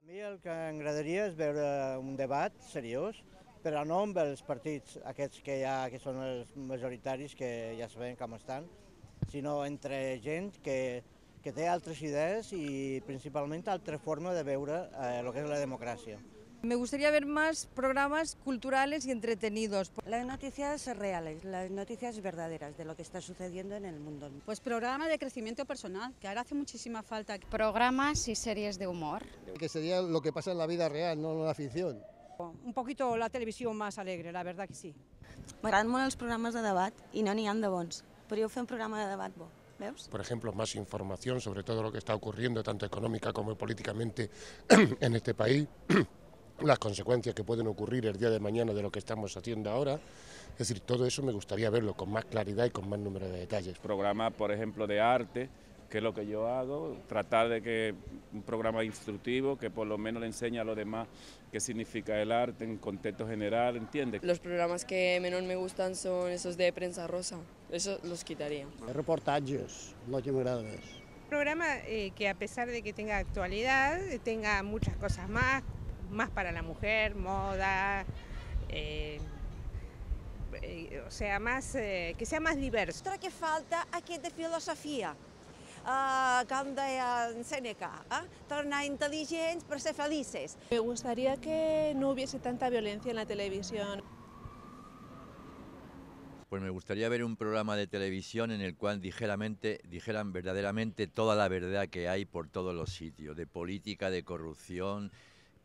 A mi el que m'agradaria és veure un debat seriós, però no amb els partits aquests que hi ha, que són els majoritaris, que ja sabem com estan, sinó entre gent que té altres idees i principalment altra forma de veure el que és la democràcia. Me gustaría ver más programas culturales y entretenidos. Las noticias reales, las noticias verdaderas de lo que está sucediendo en el mundo. Pues programa de crecimiento personal, que ahora hace muchísima falta. Programas y series de humor. Que sería lo que pasa en la vida real, no en la ficción. Un poquito la televisión más alegre, la verdad que sí. M'agraden molt els programes de debat i no n'hi ha de bons. Podríeu fer un programa de debat bo, veus? Por ejemplo, más información sobre todo lo que está ocurriendo, tanto económica como políticamente en este país. Las consecuencias que pueden ocurrir el día de mañana de lo que estamos haciendo ahora. Es decir, todo eso me gustaría verlo con más claridad y con más número de detalles. Programas, por ejemplo, de arte, que es lo que yo hago, tratar de que un programa instructivo que por lo menos le enseña a los demás qué significa el arte en contexto general, ¿entiendes? Los programas que menos me gustan son esos de prensa rosa, eso los quitaría. Reportajes, lo que me agrada més. Un programa que a pesar de que tenga actualidad, tenga muchas cosas más para la mujer, moda, o sea, que sea más diverso. Però que falta aquest de filosofia, com deia Sèneca, tornar intel·ligents per ser felices. Me gustaría que no hubiese tanta violencia en la televisión. Pues me gustaría ver un programa de televisión en el cual dijeran verdaderamente toda la verdad que hay por todos los sitios, de política, de corrupción,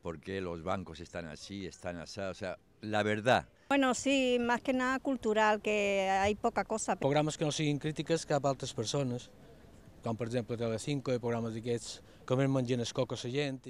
por qué los bancos están así, están así, o sea, la verdad. Bueno, sí, más que nada cultural, que hay poca cosa. Programes que no siguin crítiques cap a altres persones, com per exemple Telecinco i programes d'aquests com es mengen el coco a la gent.